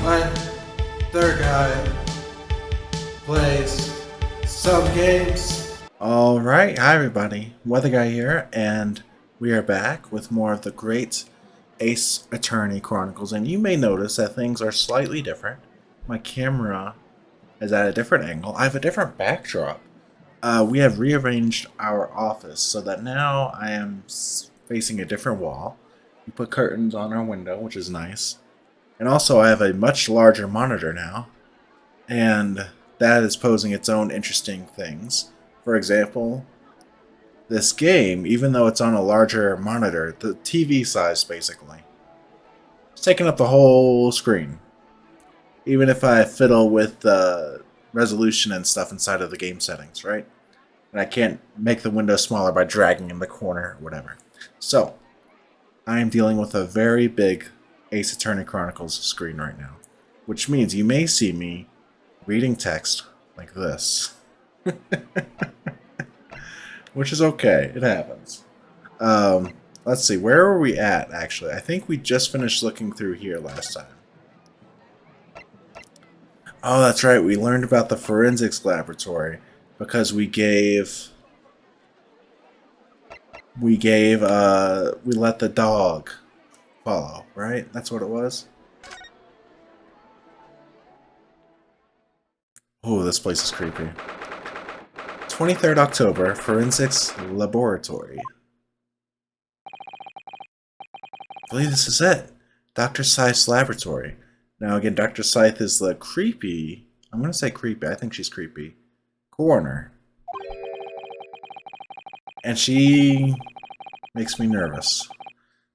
My third guy plays some games. Alright, hi everybody. Weather Guy here, and we are back with more of the great Ace Attorney Chronicles. And you may notice that things are slightly different. My camera is at a different angle. I have a different backdrop. We have rearranged our office so that now I am facing a different wall. We put curtains on our window, which is nice. And also I have a much larger monitor now, and that is posing its own interesting things. For example, this game, even though it's on a larger monitor, the TV size basically, it's taking up the whole screen. Even if I fiddle with the resolution and stuff inside of the game settings, right? And I can't make the window smaller by dragging in the corner or whatever. So, I am dealing with a very big Ace Attorney Chronicles screen right now, which means you may see me reading text like this, which is okay. It happens. Let's see, where were we at, actually? I think we just finished looking through here last time. Oh, that's right, we learned about the forensics laboratory because we let the dog follow, right? That's what it was? Oh, this place is creepy. 23rd October, Forensics Laboratory. I believe this is it. Dr. Scythe's laboratory. Now again, Dr. Scythe is the creepy, I'm going to say creepy, I think she's creepy, coroner. And she makes me nervous.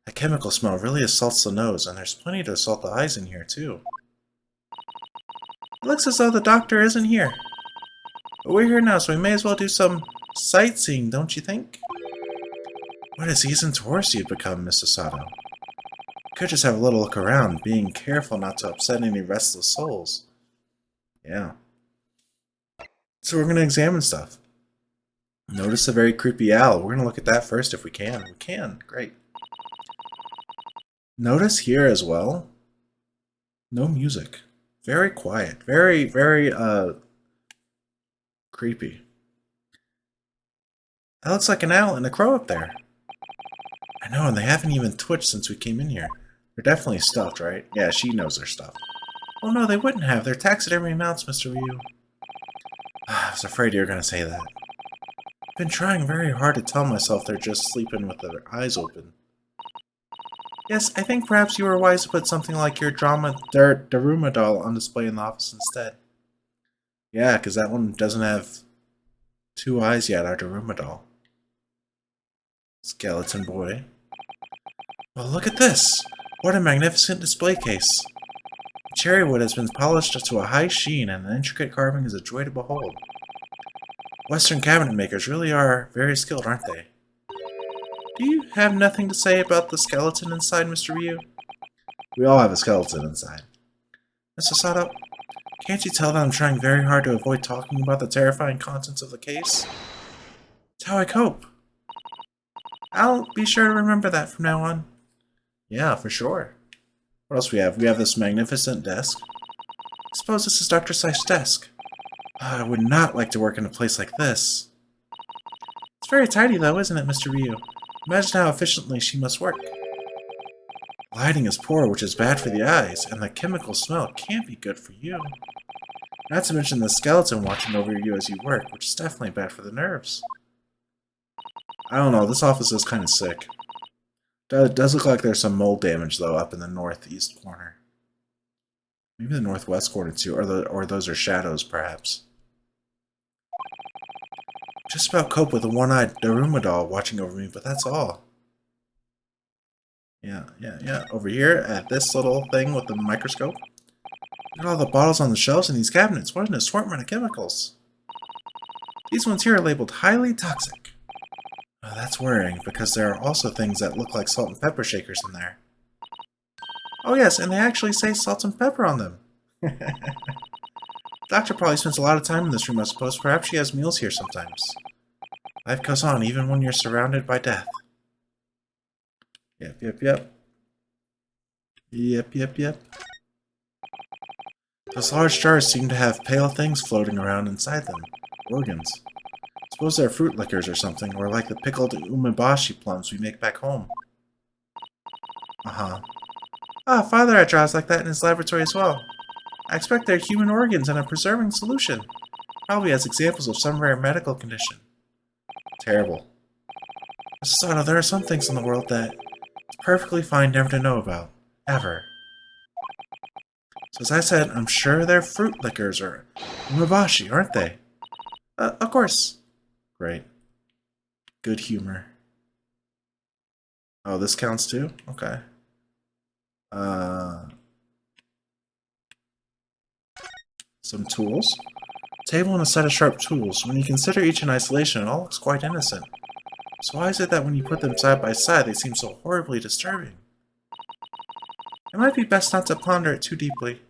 The chemical smell really assaults the nose, and there's plenty to assault the eyes in here, too. It looks as though the doctor isn't here. But we're here now, so we may as well do some sightseeing, don't you think? What a seasoned tourist you've become, Mr. Sato. Could just have a little look around, being careful not to upset any restless souls. Yeah. So we're going to examine stuff. Notice the very creepy owl. We're going to look at that first if we can. We can. Great. Notice here as well, no music. Very quiet. Very, very, creepy. That looks like an owl and a crow up there. I know, and they haven't even twitched since we came in here. They're definitely stuffed, right? Yeah, she knows they're stuffed. Oh no, they wouldn't have. They're taxidermy mounts, Mr. Ryu. I was afraid you were going to say that. I've been trying very hard to tell myself they're just sleeping with their eyes open. Yes, I think perhaps you were wise to put something like your Daruma doll on display in the office instead. Yeah, because that one doesn't have two eyes yet, our Daruma doll. Skeleton boy. Well, look at this! What a magnificent display case! Cherry wood has been polished to a high sheen, and the intricate carving is a joy to behold. Western cabinet makers really are very skilled, aren't they? Do you have nothing to say about the skeleton inside, Mr. Ryu? We all have a skeleton inside. Mr. Sato, can't you tell that I'm trying very hard to avoid talking about the terrifying contents of the case? It's how I cope. I'll be sure to remember that from now on. Yeah, for sure. What else we have? We have this magnificent desk. I suppose this is Dr. Scythe's desk. I would not like to work in a place like this. It's very tidy though, isn't it, Mr. Ryu? Imagine how efficiently she must work. Lighting is poor, which is bad for the eyes, and the chemical smell can't be good for you. Not to mention the skeleton watching over you as you work, which is definitely bad for the nerves. I don't know, this office is kind of sick. It does look like there's some mold damage, though, up in the northeast corner. Maybe the northwest corner, too, or those are shadows, perhaps. Just about cope with a one-eyed Daruma doll watching over me, but that's all. Yeah. Over here, at this little thing with the microscope. Look at all the bottles on the shelves in these cabinets. What an assortment of chemicals. These ones here are labeled highly toxic. Oh, that's worrying, because there are also things that look like salt and pepper shakers in there. Oh yes, and they actually say salt and pepper on them. Doctor probably spends a lot of time in this room, I suppose. Perhaps she has meals here sometimes. Life goes on even when you're surrounded by death. Yep. Yep. Those large jars seem to have pale things floating around inside them. Organs. Suppose they're fruit liquors or something, or like the pickled umeboshi plums we make back home. Uh-huh. Ah, Father had jars like that in his laboratory as well. I expect they're human organs in a preserving solution. Probably as examples of some rare medical condition. Terrible. Sato, there are some things in the world that it's perfectly fine never to know about. Ever. So as I said, I'm sure they're fruit liquors or umeboshi, aren't they? Of course. Great. Good humor. Oh, this counts too? Okay. Some tools. Table and a set of sharp tools. When you consider each in isolation, it all looks quite innocent. So why is it that when you put them side by side, they seem so horribly disturbing? It might be best not to ponder it too deeply.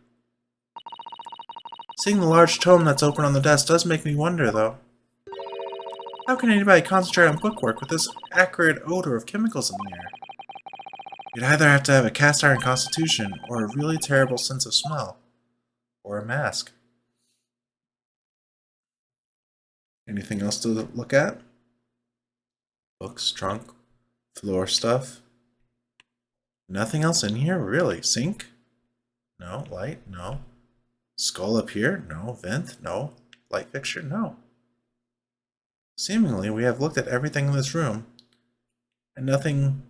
Seeing the large tome that's open on the desk does make me wonder, though. How can anybody concentrate on bookwork with this acrid odor of chemicals in the air? You'd either have to have a cast iron constitution, or a really terrible sense of smell. Or a mask. Anything else to look at? Books, trunk, floor stuff. Nothing else in here? Really? Sink? No. Light? No. Skull up here? No. Vent? No. Light fixture? No. Seemingly, we have looked at everything in this room, and nothing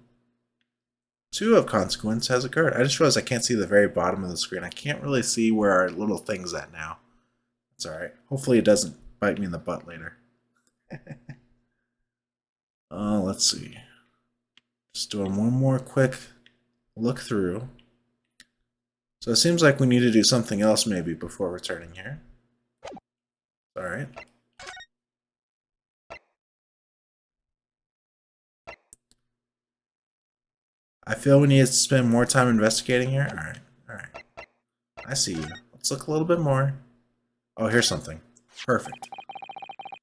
too of consequence has occurred. I just realized I can't see the very bottom of the screen. I can't really see where our little thing's at now. It's alright. Hopefully it doesn't bite me in the butt later. Let's see. Just doing one more quick look through. So it seems like we need to do something else maybe before returning here. Alright. I feel we need to spend more time investigating here. Alright, alright. I see you. Let's look a little bit more. Oh, here's something. Perfect.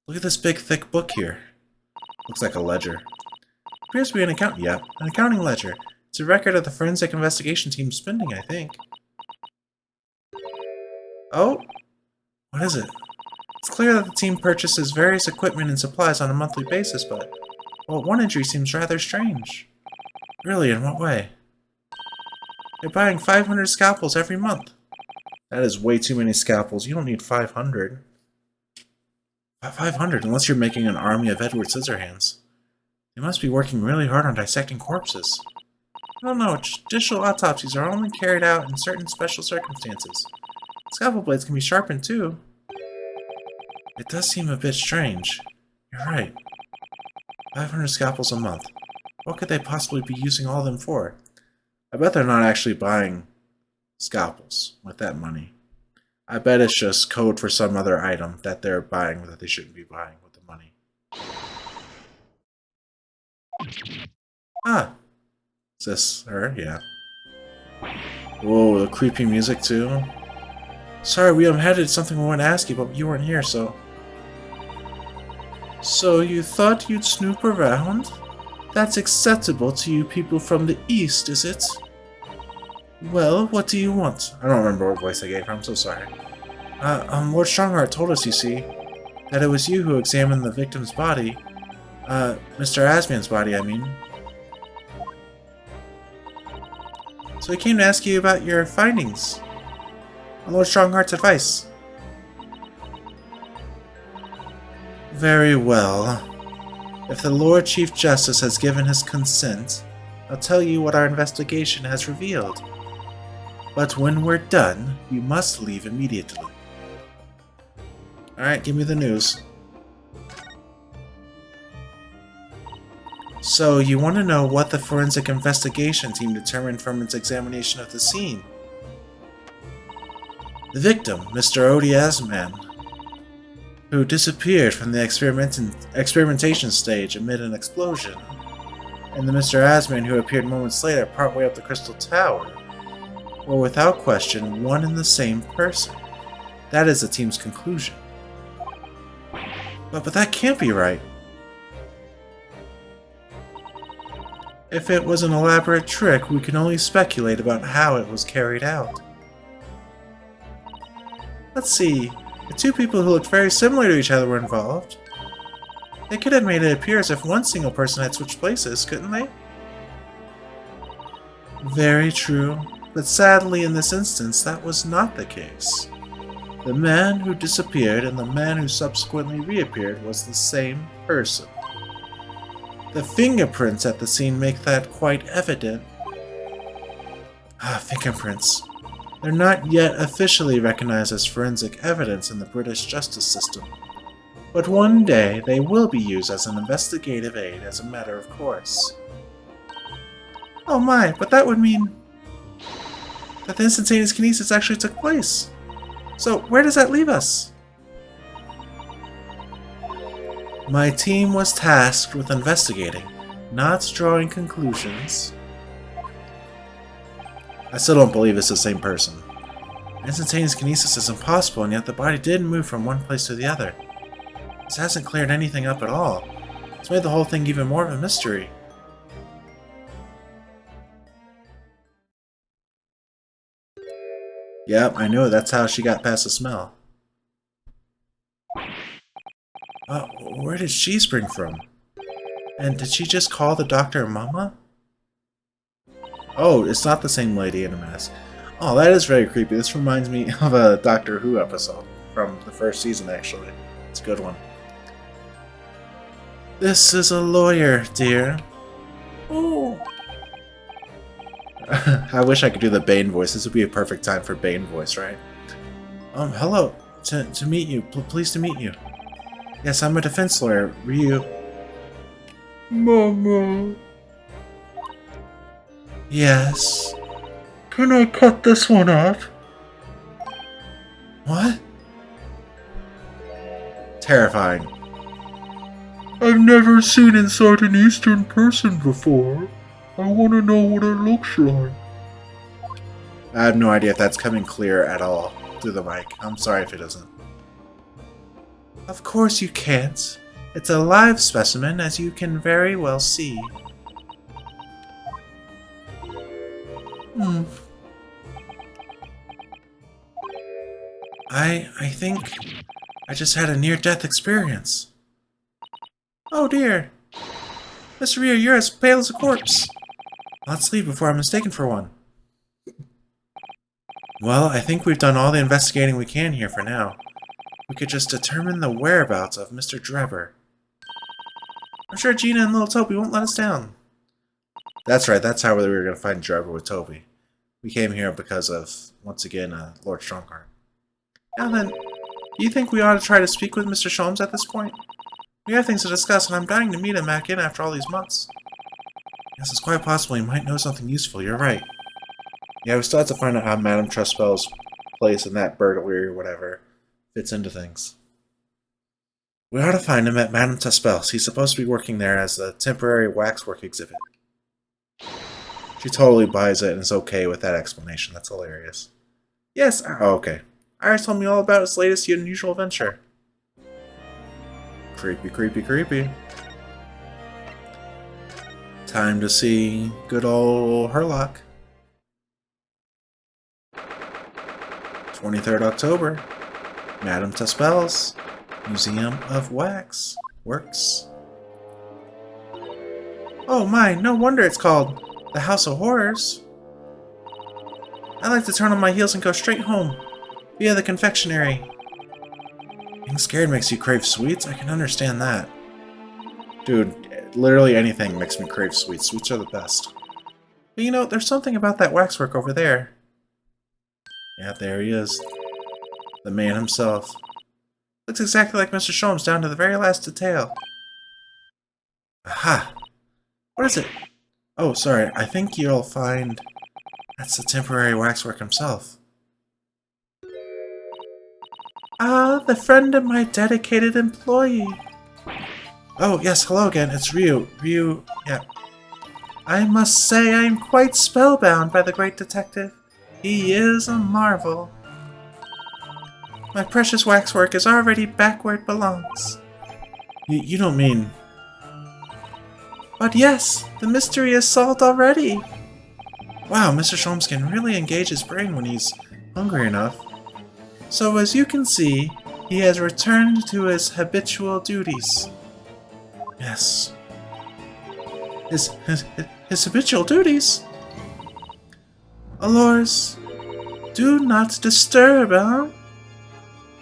Look at this big, thick book here. Looks like a ledger. Appears to be an account. Yep, an accounting ledger. It's a record of the forensic investigation team's spending, I think. Oh? What is it? It's clear that the team purchases various equipment and supplies on a monthly basis, but well, one entry seems rather strange. Really, in what way? They're buying 500 scalpels every month. That is way too many scalpels. You don't need 500. 500, unless you're making an army of Edward Scissorhands. They must be working really hard on dissecting corpses. I don't know, judicial autopsies are only carried out in certain special circumstances. Scalpel blades can be sharpened too. It does seem a bit strange. You're right. 500 scalpels a month. What could they possibly be using all of them for? I bet they're not actually buying scalpels with that money. I bet it's just code for some other item that they're buying that they shouldn't be buying with the money. Ah! Is this her? Yeah. Whoa, the creepy music too. Sorry, we headed something we wanted to ask you, but you weren't here, so... So you thought you'd snoop around? That's acceptable to you people from the East, is it? Well, what do you want? I don't remember what voice I gave her, I'm so sorry. Lord Strongheart told us, you see, that it was you who examined the victim's body. Mr. Asman's body, I mean. So he came to ask you about your findings. On Lord Strongheart's advice. Very well. If the Lord Chief Justice has given his consent, I'll tell you what our investigation has revealed. But when we're done, you must leave immediately. Alright, give me the news. So, you want to know what the forensic investigation team determined from its examination of the scene? The victim, Mr. Odi Asman, who disappeared from the experimentation stage amid an explosion, and the Mr. Asman who appeared moments later partway up the Crystal Tower, were without question one and the same person. That is the team's conclusion. But that can't be right. If it was an elaborate trick, we can only speculate about how it was carried out. Let's see. The two people who looked very similar to each other were involved. They could have made it appear as if one single person had switched places, couldn't they? Very true, but sadly in this instance that was not the case. The man who disappeared and the man who subsequently reappeared was the same person. The fingerprints at the scene make that quite evident. Fingerprints. They're not yet officially recognized as forensic evidence in the British justice system. But one day they will be used as an investigative aid as a matter of course. Oh my, but that would mean that the instantaneous kinesis actually took place. So where does that leave us? My team was tasked with investigating, not drawing conclusions. I still don't believe it's the same person. Instantaneous kinesis is impossible, and yet the body didn't move from one place to the other. This hasn't cleared anything up at all. It's made the whole thing even more of a mystery. Yep, I knew it. That's how she got past the smell. Where did she spring from? And did she just call the doctor Mama? Oh, it's not the same lady in a mask. Oh, that is very creepy. This reminds me of a Doctor Who episode from the first season, actually. It's a good one. This is a lawyer, dear. Oh. I wish I could do the Bane voice. This would be a perfect time for Bane voice, right? Hello. To meet you. Pleased to meet you. Yes, I'm a defense lawyer. Ryu. Mama. Yes. Can I cut this one off? What? Terrifying. I've never seen inside an Eastern person before. I want to know what it looks like. I have no idea if that's coming clear at all through the mic. I'm sorry if it isn't. Of course you can't. It's a live specimen, as you can very well see. I think I just had a near-death experience. Oh dear. Mr. Ryu, you're as pale as a corpse. Let's leave before I'm mistaken for one. Well, I think we've done all the investigating we can here for now. We could just determine the whereabouts of Mr. Drebber. I'm sure Gina and little Toby won't let us down. That's right, that's how we were going to find Drebber with Toby. We came here because of, once again, Lord Strongheart. Now then, do you think we ought to try to speak with Mr. Sholmes at this point? We have things to discuss, and I'm dying to meet him back in after all these months. Yes, it's quite possible he might know something useful, you're right. Yeah, we still have to find out how Madame Trustspell's place in that burglary or whatever fits into things. We ought to find him at Madame Trustspell's. He's supposed to be working there as a temporary waxwork exhibit. She totally buys it and is okay with that explanation. That's hilarious. Yes, oh, okay. Iris told me all about his latest unusual venture. Creepy, creepy, creepy. Time to see good old Herlock. 23rd October. Madame Trustspell's Museum of Waxworks. Oh my, no wonder it's called the House of Horrors. I like to turn on my heels and go straight home, via the confectionery. Being scared makes you crave sweets? I can understand that. Dude, literally anything makes me crave sweets. Sweets are the best. But you know, there's something about that waxwork over there. Yeah, there he is. The man himself. Looks exactly like Mr. Sholmes down to the very last detail. Aha! What is it? Oh, sorry. I think you'll find that's the temporary waxwork himself. Ah, the friend of my dedicated employee. Oh, yes, hello again. It's Ryu. Ryu, yeah. I must say I am quite spellbound by the great detective. He is a marvel. My precious waxwork is already back where it belongs. You don't mean... But yes, the mystery is solved already. Wow, Mr. Sholmes can really engage his brain when he's hungry enough. So as you can see, he has returned to his habitual duties. Yes. His habitual duties? Allures, do not disturb, huh?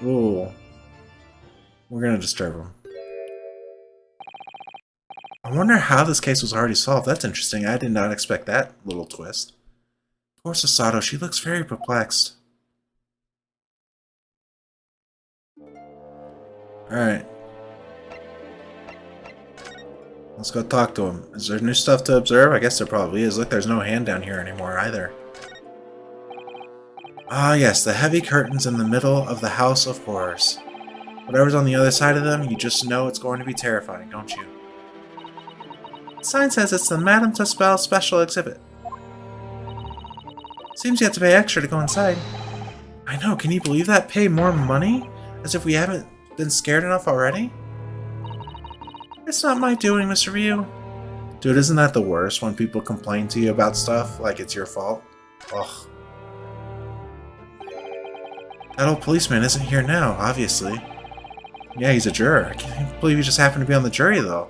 Ooh. We're gonna disturb him. I wonder how this case was already solved. That's interesting. I did not expect that little twist. Poor Sasato, she looks very perplexed. Alright. Let's go talk to him. Is there new stuff to observe? I guess there probably is. Look, there's no hand down here anymore either. Ah yes, the heavy curtains in the middle of the House of Horrors. Whatever's on the other side of them, you just know it's going to be terrifying, don't you? The sign says it's the Madame Tuspel special exhibit. Seems you have to pay extra to go inside. I know, can you believe that? Pay more money? As if we haven't been scared enough already? It's not my doing, Mr. Ryu. Dude, isn't that the worst when people complain to you about stuff like it's your fault? Ugh. That old policeman isn't here now, obviously. Yeah, he's a juror. I can't believe he just happened to be on the jury, though.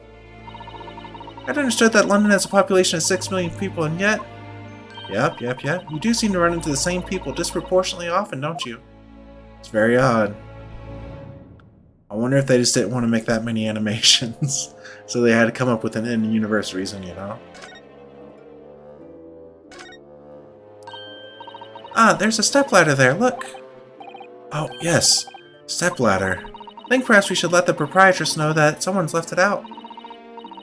I'd understood that London has a population of 6 million people, and yet... Yep. You do seem to run into the same people disproportionately often, don't you? It's very odd. I wonder if they just didn't want to make that many animations. So they had to come up with an in-universe reason, you know? Ah, there's a stepladder there, look! Oh, yes. Stepladder. I think perhaps we should let the proprietress know that someone's left it out.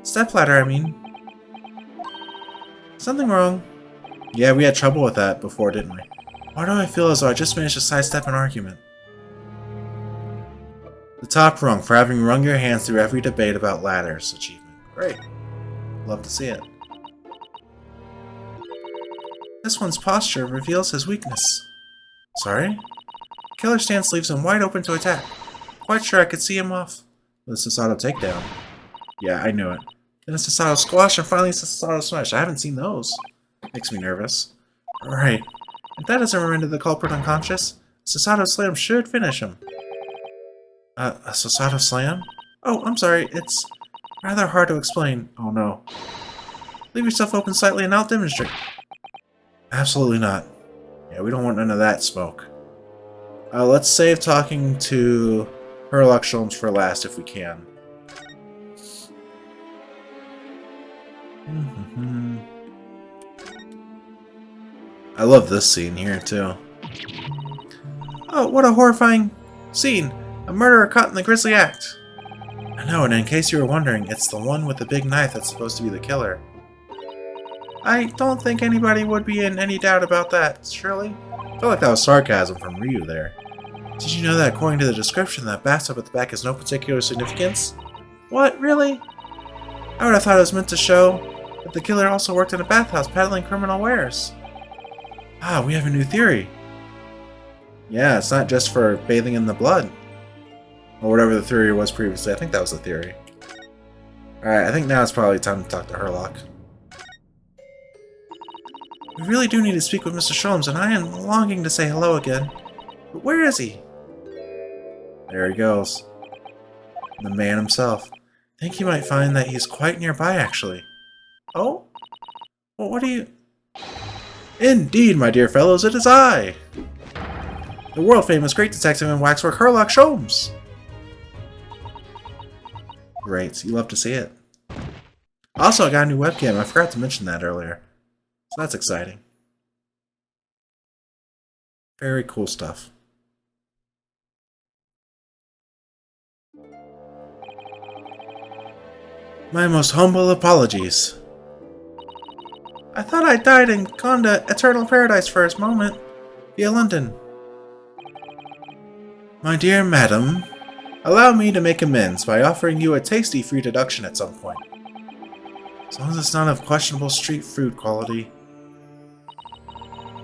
Stepladder, I mean. Something wrong. Yeah, we had trouble with that before, didn't we? Why do I feel as though I just managed to sidestep an argument? The top rung for having wrung your hands through every debate about ladders achievement. Great. Love to see it. This one's posture reveals his weakness. Sorry? Killer stance leaves him wide open to attack. Quite sure I could see him off with a Sasato takedown. Yeah, I knew it. Then a Sasato squash and finally a Sasato smash. I haven't seen those. Makes me nervous. Alright. If that doesn't render the culprit unconscious, Sasato slam should finish him. A Sasato slam? Oh, I'm sorry. It's rather hard to explain. Oh no. Leave yourself open slightly and I'll demonstrate. Absolutely not. Yeah, we don't want none of that smoke. Let's save talking to Herlock Sholmes for last if we can. I love this scene here, too. Oh, what a horrifying scene! A murderer caught in the grisly act! I know, and in case you were wondering, it's the one with the big knife that's supposed to be the killer. I don't think anybody would be in any doubt about that, surely? I feel like that was sarcasm from Ryu there. Did you know that according to the description, that bathtub at the back has no particular significance? What, really? I would have thought it was meant to show that the killer also worked in a bathhouse peddling criminal wares. Ah, we have a new theory. Yeah, it's not just for bathing in the blood. Or whatever the theory was previously. I think that was the theory. Alright, I think now it's probably time to talk to Herlock. We really do need to speak with Mr. Sholmes, and I am longing to say hello again. But where is he? There he goes. The man himself. I think you might find that he's quite nearby, actually. Oh? Well, what are you... Indeed, my dear fellows, it is I! The world-famous great detective and waxwork Herlock Sholmes! Great, you love to see it. Also, I got a new webcam. I forgot to mention that earlier. So that's exciting. Very cool stuff. My most humble apologies. I thought I died and gone to eternal paradise for a moment, via London. My dear madam, allow me to make amends by offering you a tasty free deduction at some point. As long as it's not of questionable street food quality.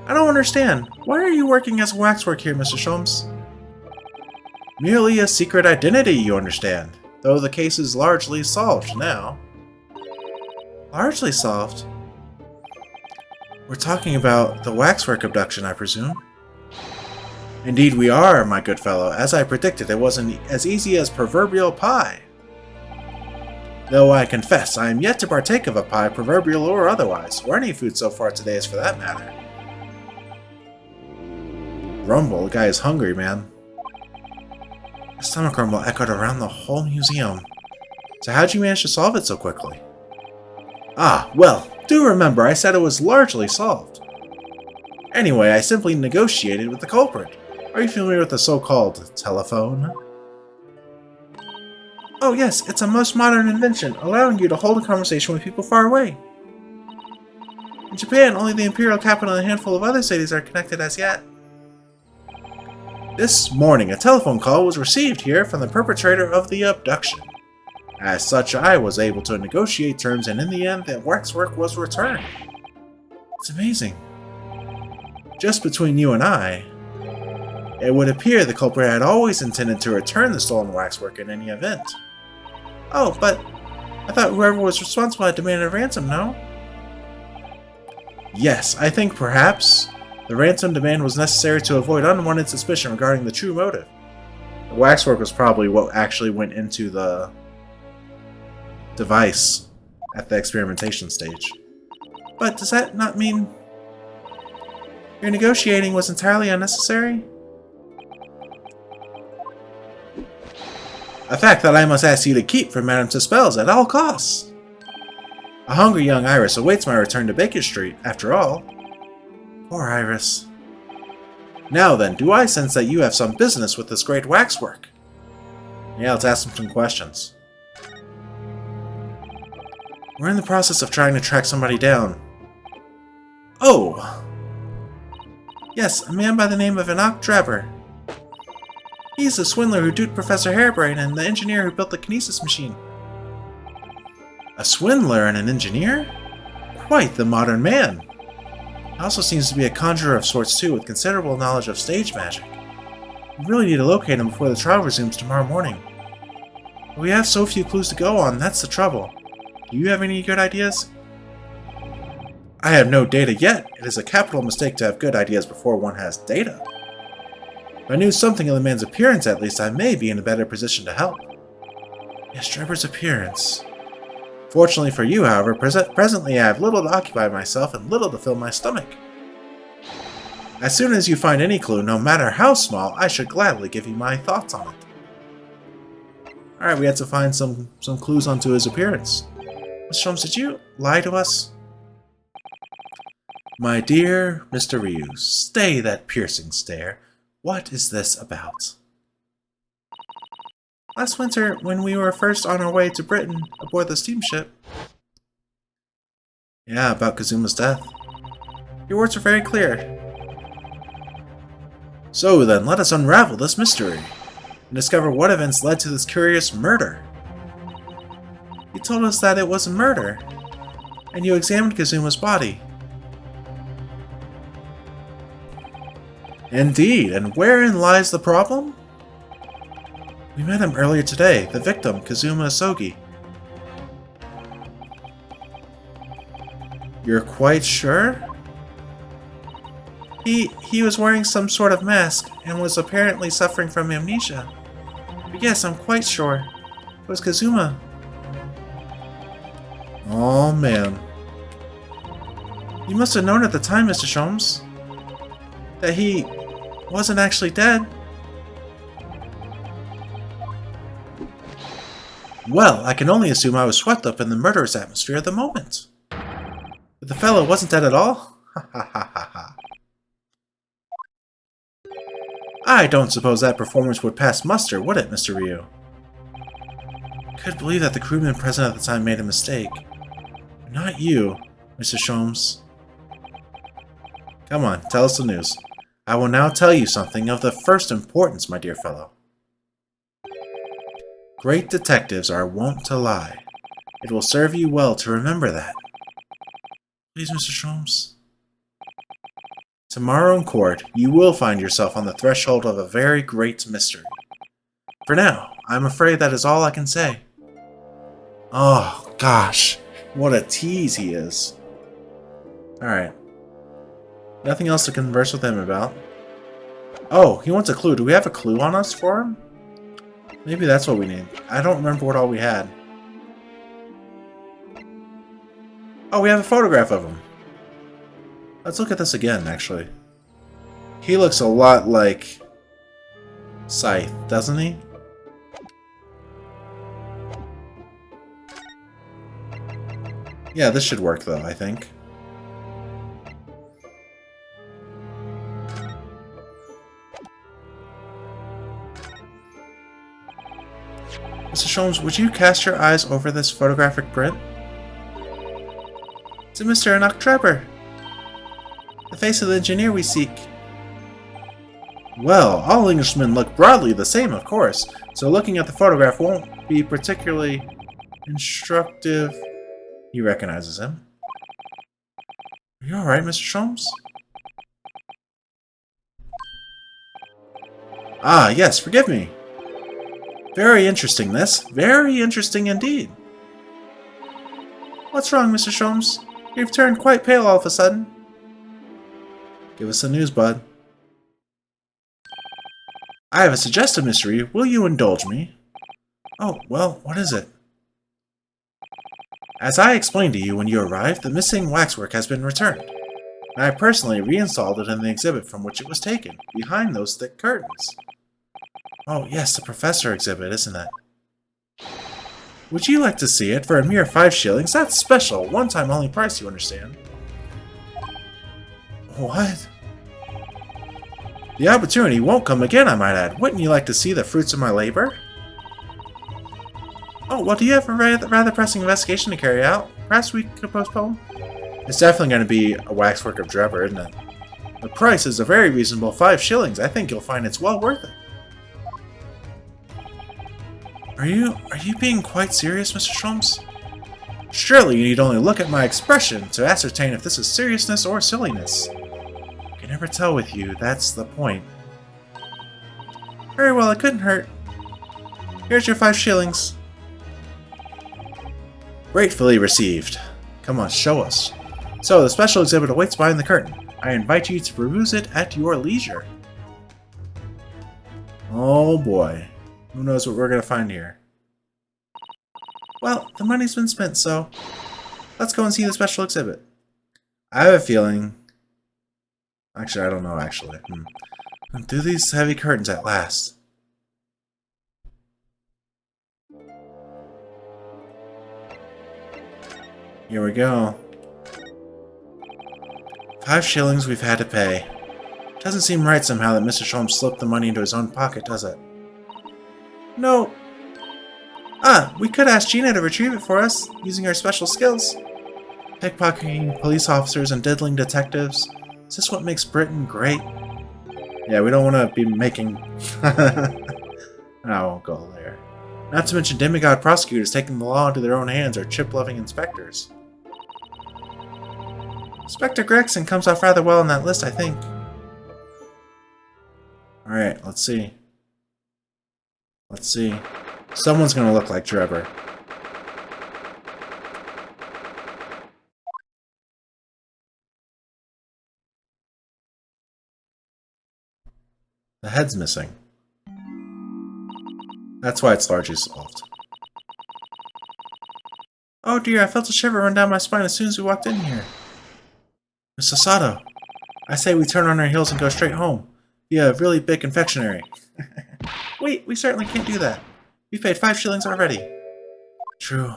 I don't understand. Why are you working as waxwork here, Mr. Sholmes? Merely a secret identity, you understand. Though the case is largely solved now. Largely solved? We're talking about the waxwork abduction, I presume? Indeed we are, my good fellow. As I predicted, it wasn't as easy as proverbial pie. Though I confess, I am yet to partake of a pie, proverbial or otherwise, or any food so far today is for that matter. Rumble, the guy is hungry, man. A stomach rumble echoed around the whole museum. So how'd you manage to solve it so quickly? Ah, well, do remember I said it was largely solved. Anyway, I simply negotiated with the culprit. Are you familiar with the so-called telephone? Oh yes, it's a most modern invention, allowing you to hold a conversation with people far away. In Japan, only the imperial capital and a handful of other cities are connected as yet. This morning, a telephone call was received here from the perpetrator of the abduction. As such, I was able to negotiate terms, and in the end, the waxwork was returned. It's amazing. Just between you and I, it would appear the culprit had always intended to return the stolen waxwork in any event. Oh, but I thought whoever was responsible had demanded a ransom, no? Yes, I think perhaps the ransom demand was necessary to avoid unwanted suspicion regarding the true motive. The waxwork was probably what actually went into the device at the experimentation stage. But does that not mean your negotiating was entirely unnecessary? A fact that I must ask you to keep from Madame Tuspel's at all costs. A hungry young Iris awaits my return to Baker Street, after all. Poor Iris. Now then, do I sense that you have some business with this great waxwork? Yeah, let's ask him some questions. We're in the process of trying to track somebody down. Oh! Yes, a man by the name of Drebber. He's the swindler who duped Professor Harebrain and the engineer who built the kinesis machine. A swindler and an engineer? Quite the modern man. He also seems to be a conjurer of sorts too, with considerable knowledge of stage magic. We really need to locate him before the trial resumes tomorrow morning. But we have so few clues to go on, that's the trouble. Do you have any good ideas? I have no data yet. It is a capital mistake to have good ideas before one has data. If I knew something of the man's appearance, at least, I may be in a better position to help. Yes, Drebber's appearance. Fortunately for you, however, presently I have little to occupy myself and little to fill my stomach. As soon as you find any clue, no matter how small, I should gladly give you my thoughts on it. Alright, we had to find some clues onto his appearance. Mr. Holmes, did you lie to us? My dear Mr. Ryu, stay that piercing stare. What is this about? Last winter, when we were first on our way to Britain aboard the steamship. Yeah, about Kazuma's death. Your words are very clear. So then, let us unravel this mystery and discover what events led to this curious murder. You told us that it was a murder, and you examined Kazuma's body. Indeed, and wherein lies the problem? We met him earlier today, the victim, Kazuma Asogi. You're quite sure? He was wearing some sort of mask, and was apparently suffering from amnesia. But yes, I'm quite sure. It was Kazuma. Oh man. You must have known at the time, Mr. Sholmes, that he wasn't actually dead. Well, I can only assume I was swept up in the murderous atmosphere at the moment. But the fellow wasn't dead at all? Ha ha ha ha ha. I don't suppose that performance would pass muster, would it, Mr. Ryu? Could believe that the crewman present at the time made a mistake. But not you, Mr. Sholmes. Come on, tell us the news. I will now tell you something of the first importance, my dear fellow. Great detectives are wont to lie. It will serve you well to remember that. Please, Mr. Sholmes. Tomorrow in court, you will find yourself on the threshold of a very great mystery. For now, I'm afraid that is all I can say. Oh, gosh. What a tease he is. Alright. Nothing else to converse with him about. Oh, he wants a clue. Do we have a clue on us for him? Maybe that's what we need. I don't remember what all we had. Oh, we have a photograph of him. Let's look at this again, actually. He looks a lot like Scythe, doesn't he? Yeah, this should work, though, I think. Mr. Sholmes, would you cast your eyes over this photographic print? It's a Mr. Enoch Drebber. The face of the engineer we seek. Well, all Englishmen look broadly the same, of course, so looking at the photograph won't be particularly instructive. He recognizes him. Are you alright, Mr. Sholmes? Ah, yes, forgive me. Very interesting, this. Very interesting indeed. What's wrong, Mr. Sholmes? You've turned quite pale all of a sudden. Give us the news, bud. I have a suggested mystery. Will you indulge me? Oh, well, what is it? As I explained to you when you arrived, the missing waxwork has been returned. And I personally reinstalled it in the exhibit from which it was taken, behind those thick curtains. Oh, yes, the Professor exhibit, isn't it? Would you like to see it for a mere 5 shillings? That's special, one-time only price, you understand. What? The opportunity won't come again, I might add. Wouldn't you like to see the fruits of my labor? Oh, well, do you have a rather pressing investigation to carry out? Perhaps we could postpone? It's definitely going to be a waxwork of Drebber, isn't it? The price is a very reasonable 5 shillings. I think you'll find it's well worth it. Are you being quite serious, Mr. Sholmes? Surely you need only look at my expression to ascertain if this is seriousness or silliness. I can never tell with you, that's the point. Very well, it couldn't hurt. Here's your 5 shillings. Gratefully received. Come on, show us. So, the special exhibit awaits behind the curtain. I invite you to peruse it at your leisure. Oh boy. Who knows what we're going to find here? Well, the money's been spent, so let's go and see the special exhibit. I have a feeling... Actually, I don't know, actually. Through these heavy curtains at last. Here we go. 5 shillings we've had to pay. Doesn't seem right somehow that Mr. Sholmes slipped the money into his own pocket, does it? No. Ah, we could ask Gina to retrieve it for us, using our special skills. Pickpocketing police officers and diddling detectives. Is this what makes Britain great? Yeah, we don't want to be making... I won't go there. Not to mention demigod prosecutors taking the law into their own hands or chip-loving inspectors. Inspector Gregson comes off rather well on that list, I think. Alright, let's see. Let's see. Someone's gonna look like Drebber. The head's missing. That's why it's largely solved. Oh dear, I felt a shiver run down my spine as soon as we walked in here. Mr. Sato, I say we turn on our heels and go straight home. Yeah, a really big confectionery. Wait, we certainly can't do that. We've paid 5 shillings already. True.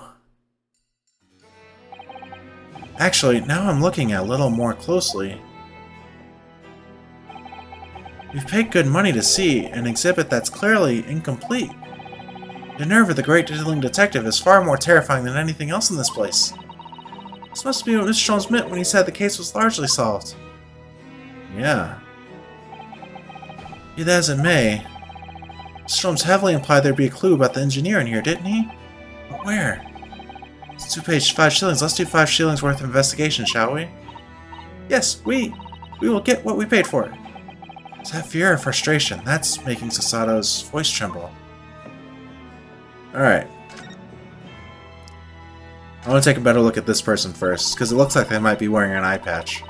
Actually, now I'm looking at it a little more closely. We've paid good money to see an exhibit that's clearly incomplete. The nerve of the great diddling detective is far more terrifying than anything else in this place. This must be what Mr. Sholmes meant when he said the case was largely solved. Yeah. Be that as it may, Mr. Sholmes heavily implied there'd be a clue about the engineer in here, didn't he? But where? It's 2 pages, 5 shillings. Let's do 5 shillings worth of investigation, shall we? Yes, we will get what we paid for it. Is that fear or frustration? That's making Sasato's voice tremble. Alright. I want to take a better look at this person first, because it looks like they might be wearing an eye patch.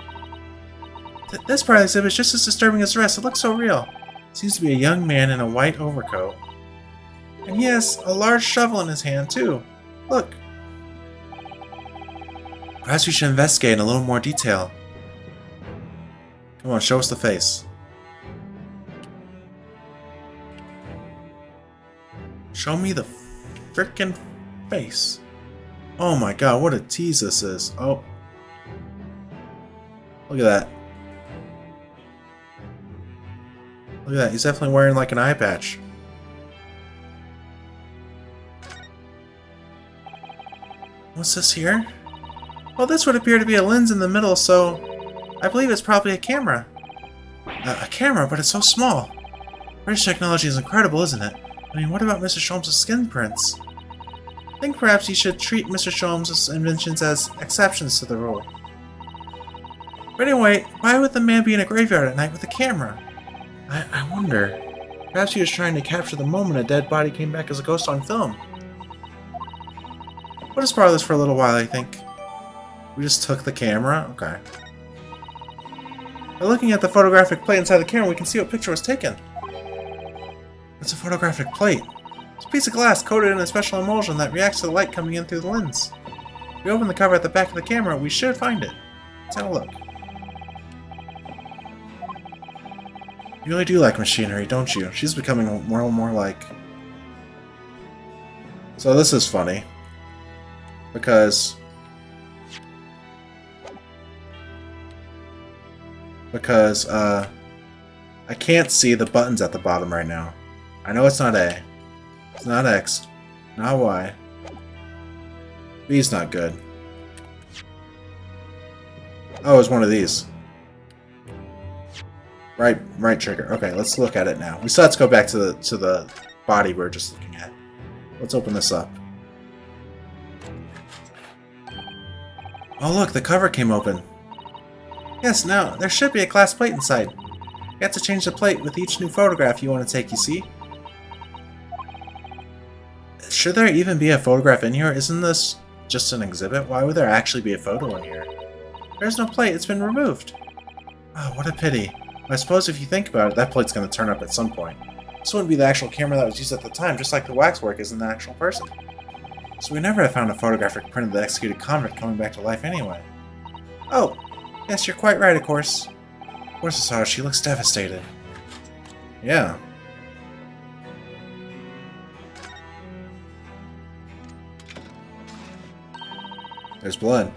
This part of the exhibit is just as disturbing as the rest. It looks so real. Seems to be a young man in a white overcoat. And he has a large shovel in his hand, too. Look. Perhaps we should investigate in a little more detail. Come on, show us the face. Show me the frickin' face. Oh my god, what a tease this is. Oh. Look at that. Look at that, he's definitely wearing like an eye patch. What's this here? Well, this would appear to be a lens in the middle, so I believe it's probably a camera. A camera, but it's so small. British technology is incredible, isn't it? I mean, what about Mr. Sholmes' skin prints? I think perhaps you should treat Mr. Sholmes' inventions as exceptions to the rule. But anyway, why would the man be in a graveyard at night with a camera? I wonder. Perhaps he was trying to capture the moment a dead body came back as a ghost on film. We'll just borrow this for a little while, I think. We just took the camera? Okay. By looking at the photographic plate inside the camera, we can see what picture was taken. It's a photographic plate. It's a piece of glass coated in a special emulsion that reacts to the light coming in through the lens. If we open the cover at the back of the camera, we should find it. Let's have a look. You really do like machinery, don't you? She's becoming more and more like... So this is funny. Because I can't see the buttons at the bottom right now. I know it's not A. It's not X. Not Y. B's not good. Oh, it's one of these. Right trigger. Okay, let's look at it now. So let's go back to the body we're just looking at. Let's open this up. Oh look, the cover came open. Yes, now, there should be a glass plate inside. You have to change the plate with each new photograph you want to take, you see? Should there even be a photograph in here? Isn't this just an exhibit? Why would there actually be a photo in here? There's no plate, it's been removed. Oh, what a pity. I suppose if you think about it, that plate's going to turn up at some point. This wouldn't be the actual camera that was used at the time, just like the waxwork isn't the actual person. So we never have found a photographic print of the executed convict coming back to life anyway. Oh, yes, you're quite right, of course. Of course, Asada, she looks devastated. Yeah. There's blood.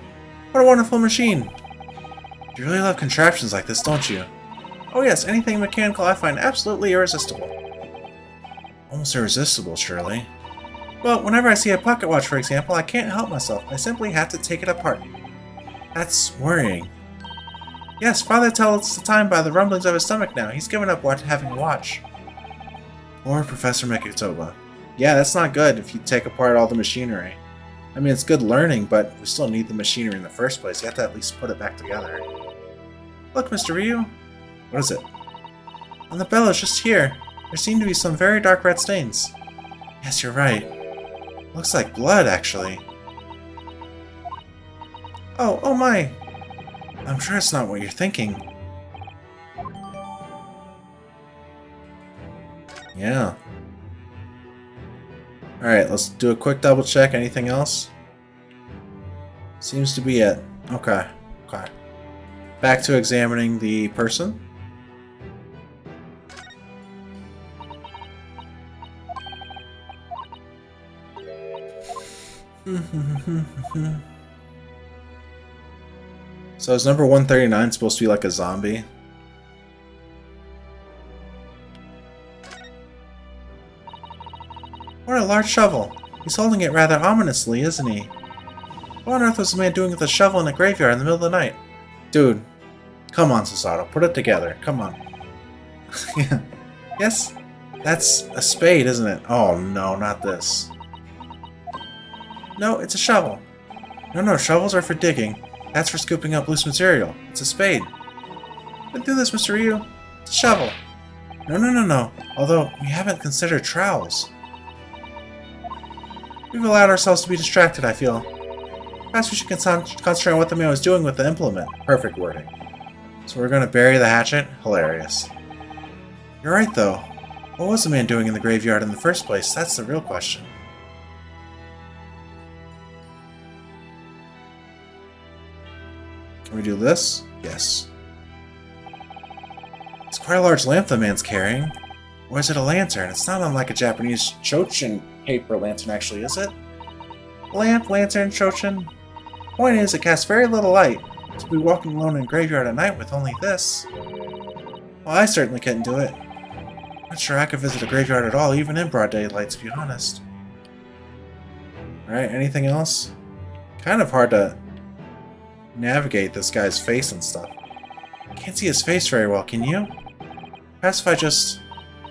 What a wonderful machine! You really love contraptions like this, don't you? Oh yes, anything mechanical I find absolutely irresistible. Almost irresistible, surely. Well, whenever I see a pocket watch, for example, I can't help myself. I simply have to take it apart. That's worrying. Yes, Father tells the time by the rumblings of his stomach now. He's given up having a watch. Poor Professor Mikutoba. Yeah, that's not good if you take apart all the machinery. I mean, it's good learning, but we still need the machinery in the first place. You have to at least put it back together. Look, Mr. Ryu. What is it? On the bellows just here. There seem to be some very dark red stains. Yes, you're right. Looks like blood, actually. Oh my! I'm sure it's not what you're thinking. Yeah. Alright, let's do a quick double check. Anything else? Seems to be it. Okay. Okay. Back to examining the person. So is number 139 supposed to be like a zombie? What a large shovel! He's holding it rather ominously, isn't he? What on earth was the man doing with a shovel in a graveyard in the middle of the night? Dude, come on, Susato, put it together. Come on. Yes? That's a spade, isn't it? Oh no, not this. No, it's a shovel. No, shovels are for digging. That's for scooping up loose material. It's a spade. Been through this, Mr. Ryu. It's a shovel. No. Although, we haven't considered trowels. We've allowed ourselves to be distracted, I feel. Perhaps we should concentrate on what the man was doing with the implement. Perfect wording. So we're going to bury the hatchet? Hilarious. You're right, though. What was the man doing in the graveyard in the first place? That's the real question. Can we do this? Yes. It's quite a large lamp the man's carrying. Or is it a lantern? It's not unlike a Japanese chochin paper lantern, actually, is it? Lamp, lantern, chochin. Point is, it casts very little light. To be walking alone in a graveyard at night with only this. Well, I certainly couldn't do it. Not sure I could visit a graveyard at all, even in broad daylight, to be honest. Alright, anything else? Kind of hard to navigate this guy's face and stuff. Can't see his face very well, can you? Perhaps if I just...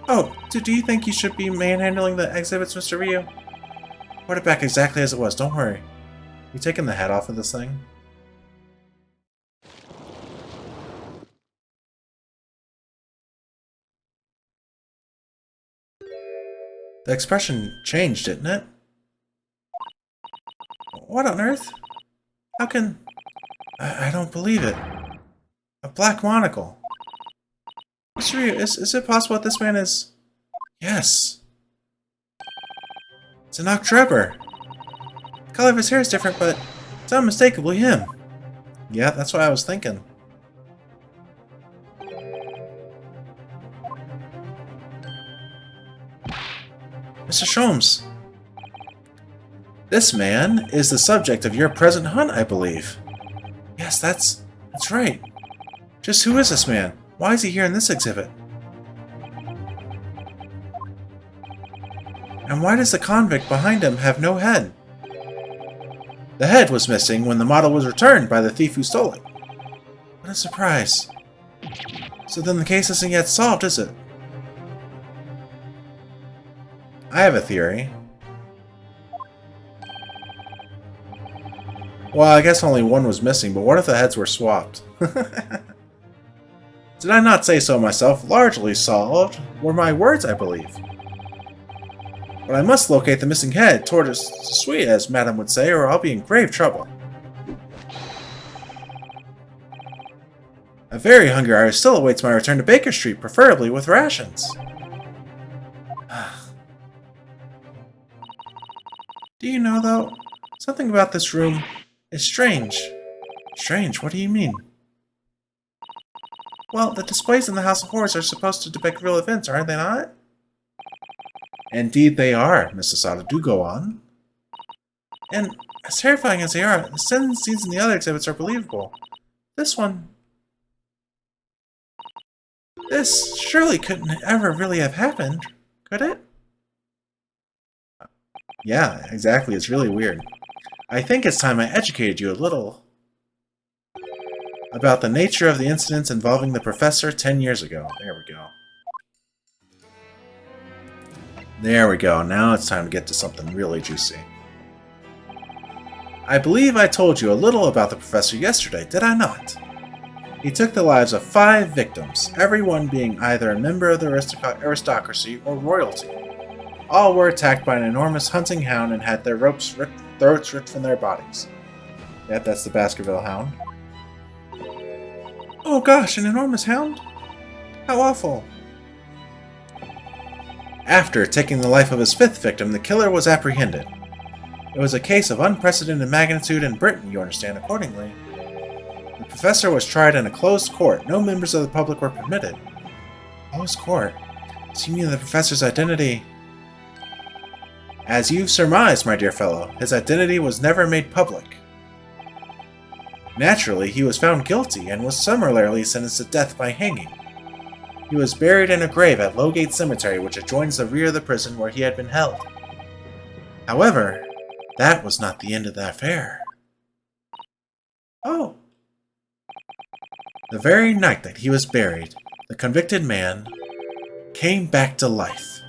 Oh, do you think you should be manhandling the exhibits, Mr. Ryu? Put it back exactly as it was, don't worry. You taking the head off of this thing? The expression changed, didn't it? What on earth? How can... I don't believe it. A black monocle. Mr. Ryu, is it possible that this man is... Yes. It's an Drebber. The color of his hair is different, but it's unmistakably him. Yeah, that's what I was thinking. Mr. Sholmes, this man is the subject of your present hunt, I believe. Yes, that's right. Just who is this man? Why is he here in this exhibit? And why does the convict behind him have no head? The head was missing when the model was returned by the thief who stole it. What a surprise. So then the case isn't yet solved, is it? I have a theory. Well, I guess only one was missing, but what if the heads were swapped? Did I not say so myself? Largely solved were my words, I believe. But I must locate the missing head, tortoise sweet, as Madame would say, or I'll be in grave trouble. A very hungry artist still awaits my return to Baker Street, preferably with rations. Do you know, though, something about this room is strange. Strange? What do you mean? Well, the displays in the House of Horrors are supposed to depict real events, aren't they not? Indeed they are, Miss Asada. Do go on. And as terrifying as they are, the scenes in the other exhibits are believable. This one... This surely couldn't ever really have happened, could it? Yeah, exactly. It's really weird. I think it's time I educated you a little about the nature of the incidents involving the professor 10 years ago. There we go. There we go. Now it's time to get to something really juicy. I believe I told you a little about the professor yesterday, did I not? He took the lives of 5 victims, everyone being either a member of the aristocracy or royalty. All were attacked by an enormous hunting hound and had their throats ripped from their bodies. Yep, that's the Baskerville Hound. Oh gosh, an enormous hound? How awful. After taking the life of his 5th victim, the killer was apprehended. It was a case of unprecedented magnitude in Britain, you understand, accordingly. The professor was tried in a closed court. No members of the public were permitted. Closed court? So you mean the professor's identity... As you've surmised, my dear fellow, his identity was never made public. Naturally, he was found guilty and was summarily sentenced to death by hanging. He was buried in a grave at Lowgate Cemetery, which adjoins the rear of the prison where he had been held. However, that was not the end of the affair. Oh. The very night that he was buried, the convicted man came back to life.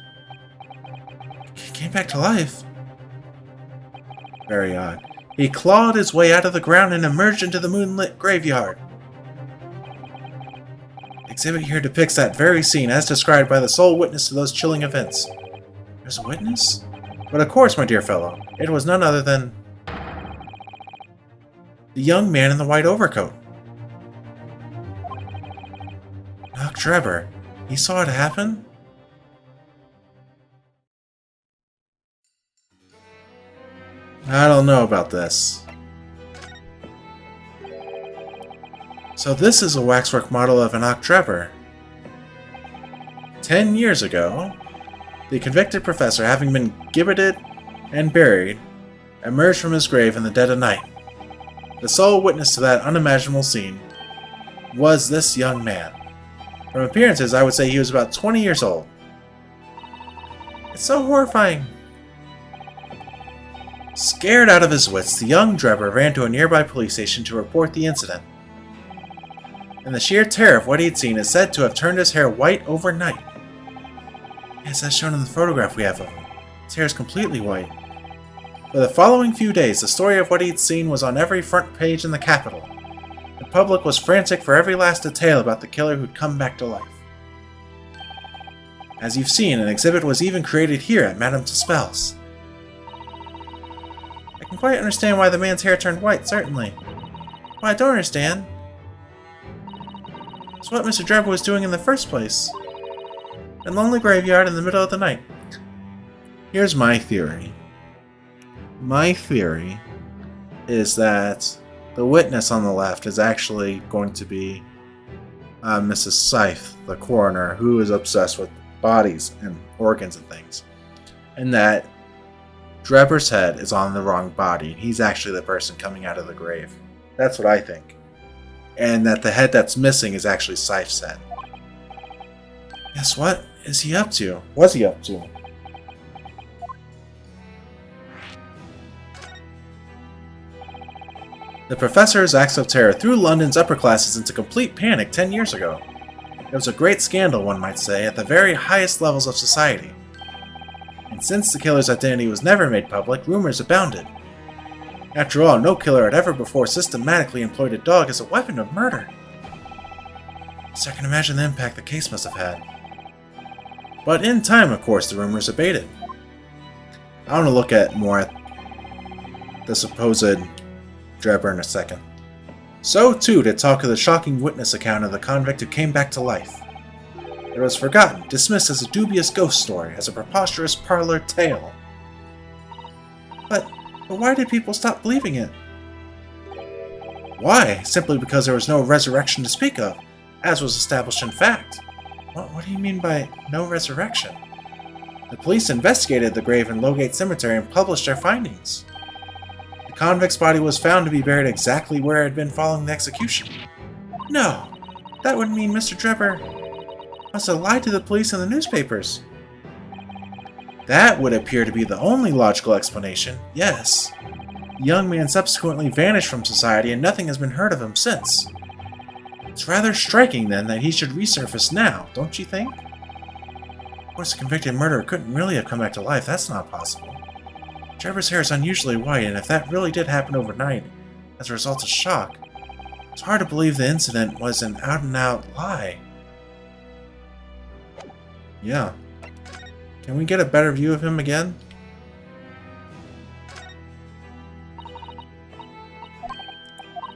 Came back to life? Very odd. He clawed his way out of the ground and emerged into the moonlit graveyard. The exhibit here depicts that very scene as described by the sole witness to those chilling events. There's a witness? But of course, my dear fellow, it was none other than... the young man in the white overcoat. Drebber. He saw it happen? I don't know about this. So this is a waxwork model of an Drebber. 10 years ago, the convicted professor, having been gibbeted and buried, emerged from his grave in the dead of night. The sole witness to that unimaginable scene was this young man. From appearances, I would say he was about 20 years old. It's so horrifying. Scared out of his wits, the young Drebber ran to a nearby police station to report the incident. And the sheer terror of what he had seen is said to have turned his hair white overnight. Yes, that's shown in the photograph we have of him. His hair is completely white. For the following few days, the story of what he'd seen was on every front page in the capital. The public was frantic for every last detail about the killer who'd come back to life. As you've seen, an exhibit was even created here at Madame Tuspel's. I can quite understand why the man's hair turned white, certainly. What I don't understand is what Mr. Drebber was doing in the first place. A lonely graveyard in the middle of the night. Here's my theory. My theory is that the witness on the left is actually going to be Mrs. Scythe, the coroner, who is obsessed with bodies and organs and things. And that Drebber's head is on the wrong body. He's actually the person coming out of the grave. That's what I think. And that the head that's missing is actually Scythe's head. Guess what is he up to? Was he up to? The professor's acts of terror threw London's upper classes into complete panic 10 years ago. It was a great scandal, one might say, at the very highest levels of society. And since the killer's identity was never made public, rumors abounded. After all, no killer had ever before systematically employed a dog as a weapon of murder. So I can imagine the impact the case must have had. But in time, of course, the rumors abated. I want to look at more at the supposed Drebber in a second. So too did talk of the shocking witness account of the convict who came back to life. It was forgotten, dismissed as a dubious ghost story, as a preposterous parlor tale. But why did people stop believing it? Why? Simply because there was no resurrection to speak of, as was established in fact. What do you mean by no resurrection? The police investigated the grave in Lowgate Cemetery and published their findings. The convict's body was found to be buried exactly where it had been following the execution. No! That would mean Mr. Drebber must have lied to the police and the newspapers. That would appear to be the only logical explanation, yes. The young man subsequently vanished from society and nothing has been heard of him since. It's rather striking, then, that he should resurface now, don't you think? Of course, a convicted murderer couldn't really have come back to life, that's not possible. Drebber's hair is unusually white, and if that really did happen overnight, as a result of shock, it's hard to believe the incident was an out-and-out lie. Yeah. Can we get a better view of him again?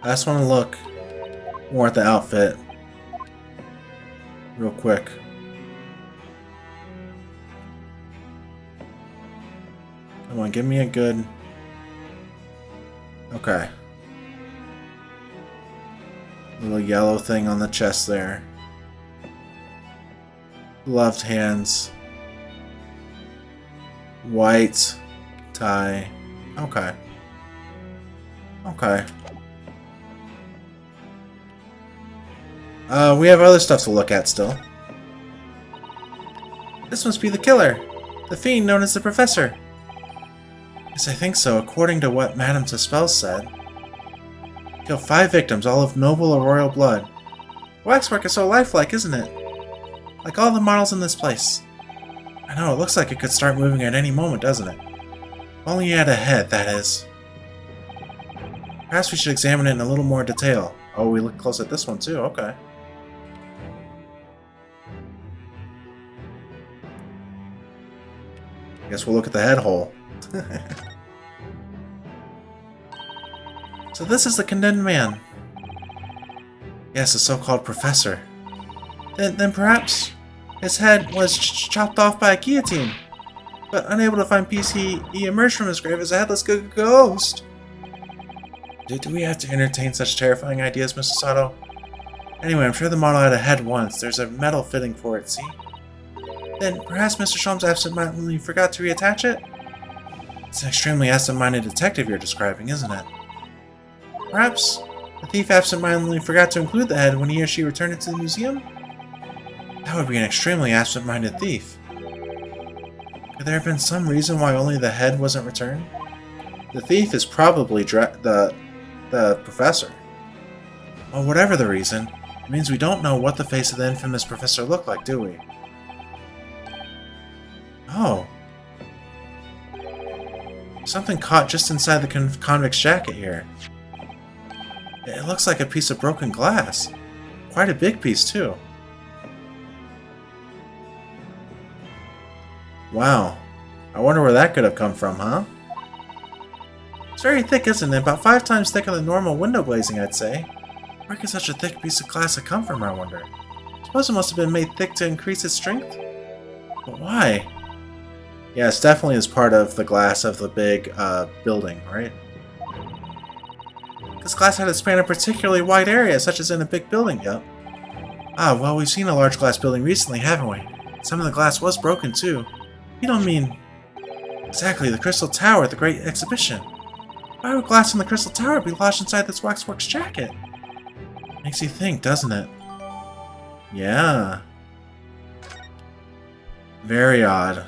I just want to look more at the outfit real quick. Come on, give me a good... Okay. Little yellow thing on the chest there. Gloved hands. White tie. Okay. Okay. We have other stuff to look at still. This must be the killer. The fiend known as the Professor. Yes, I think so, according to what Madame Tuspel said. Killed 5 victims, all of noble or royal blood. Waxwork is so lifelike, isn't it? Like all the models in this place. I know, it looks like it could start moving at any moment, doesn't it? If only you had a head, that is. Perhaps we should examine it in a little more detail. Oh, we look close at this one too, okay. I guess we'll look at the head hole. So this is the condemned man. Yes, the so-called professor. Then perhaps His head was chopped off by a guillotine. But unable to find peace, he emerged from his grave as a headless ghost. Do we have to entertain such terrifying ideas, Mr. Sato? Anyway, I'm sure the model had a head once. There's a metal fitting for it, see? Then perhaps Mr. Sholmes absentmindedly forgot to reattach it? It's an extremely absent-minded detective you're describing, isn't it? Perhaps the thief absent-mindedly forgot to include the head when he or she returned it to the museum? That would be an extremely absent-minded thief. Could there have been some reason why only the head wasn't returned? The thief is probably the professor. Well, whatever the reason, it means we don't know what the face of the infamous professor looked like, do we? Oh. Something caught just inside the convict's jacket here. It looks like a piece of broken glass. Quite a big piece, too. Wow. I wonder where that could have come from, huh? It's very thick, isn't it? About 5 times thicker than normal window glazing, I'd say. Where could such a thick piece of glass have come from, I wonder? Suppose it must have been made thick to increase its strength? But why? Yeah, it's definitely as part of the glass of the big building, right? This glass had to span a particularly wide area, such as in a big building, yep. Ah, well, we've seen a large glass building recently, haven't we? Some of the glass was broken, too. You don't mean... Exactly, the Crystal Tower at the Great Exhibition. Why would glass in the Crystal Tower be lodged inside this Waxworks jacket? Makes you think, doesn't it? Yeah. Very odd.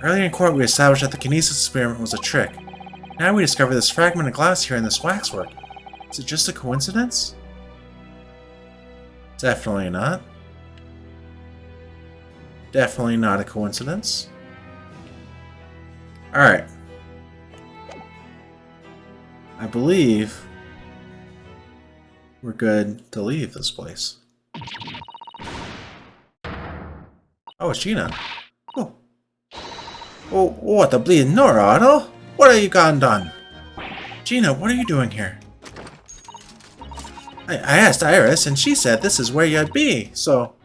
Earlier in court, we established that the kinesis experiment was a trick. Now we discover this fragment of glass here in this waxwork. Is it just a coincidence? Definitely not. Definitely not a coincidence. Alright. I believe we're good to leave this place. Oh, it's Gina. Oh. Oh, what the bleeding Nora, Otto? What have you gone done? Gina, what are you doing here? I asked Iris, and she said this is where you'd be, so...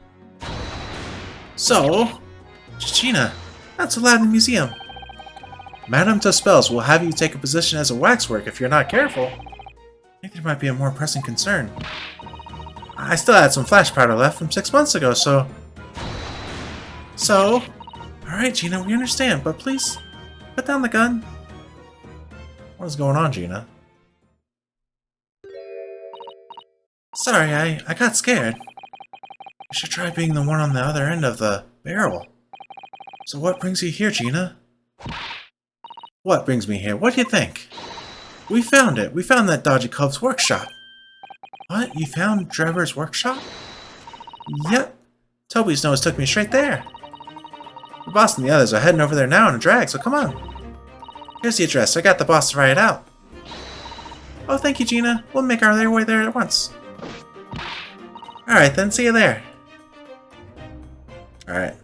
Gina, not so loud in the museum. Madame Tuspels will have you take a position as a waxwork if you're not careful. I think there might be a more pressing concern. I still had some flash powder left from 6 months ago, so... Alright, Gina, we understand, but please, put down the gun. What is going on, Gina? Sorry, I got scared. You should try being the one on the other end of the barrel. So what brings you here, Gina? What brings me here? What do you think? We found it. We found that dodgy cub's workshop. What? You found Drebber's workshop? Yep. Toby's nose took me straight there. The boss and the others are heading over there now in a drag, so come on. Here's the address. I got the boss to write it out. Oh, thank you, Gina. We'll make our way there at once. Alright then, see you there. Alright.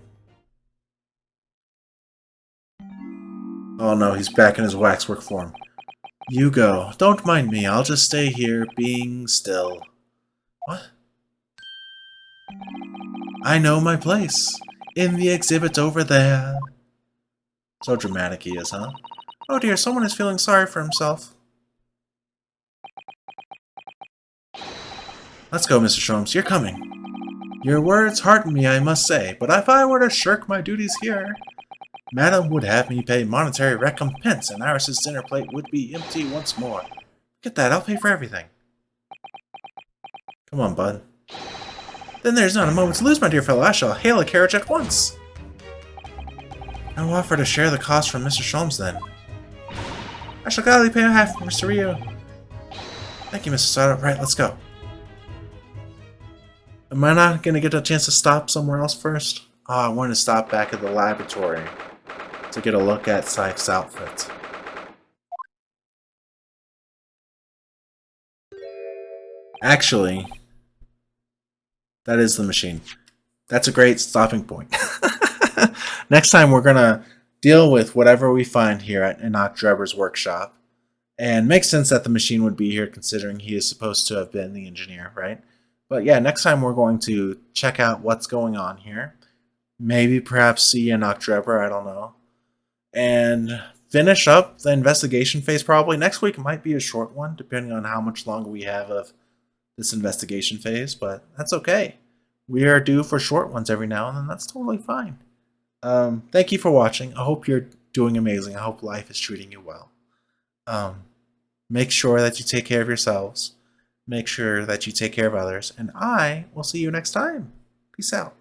Oh no, he's back in his waxwork form. You go. Don't mind me. I'll just stay here, being still. What? I know my place. In the exhibit over there. So dramatic he is, huh? Oh dear, someone is feeling sorry for himself. Let's go, Mr. Sholmes. You're coming. Your words hearten me, I must say, but if I were to shirk my duties here, Madam would have me pay monetary recompense, and Iris's dinner plate would be empty once more. Get that, I'll pay for everything. Come on, bud. Then there's not a moment to lose, my dear fellow. I shall hail a carriage at once. I will offer to share the cost from Mr. Sholmes, then. I shall gladly pay half, Mr. Ryu. Thank you, Mr. Sato. Right, let's go. Am I not going to get a chance to stop somewhere else first? Oh, I wanted to stop back at the laboratory to get a look at Scythe's outfit. Actually, that is the machine. That's a great stopping point. Next time we're going to deal with whatever we find here at Enoch Drebber's workshop. And makes sense that the machine would be here considering he is supposed to have been the engineer, right? But yeah, next time we're going to check out what's going on here. Maybe perhaps see a Drebber, I don't know. And finish up the investigation phase probably. Next week might be a short one, depending on how much longer we have of this investigation phase, but that's okay. We are due for short ones every now and then. That's totally fine. Thank you for watching. I hope you're doing amazing. I hope life is treating you well. Um, make sure that you take care of yourselves. Make sure that you take care of others. And I will see you next time. Peace out.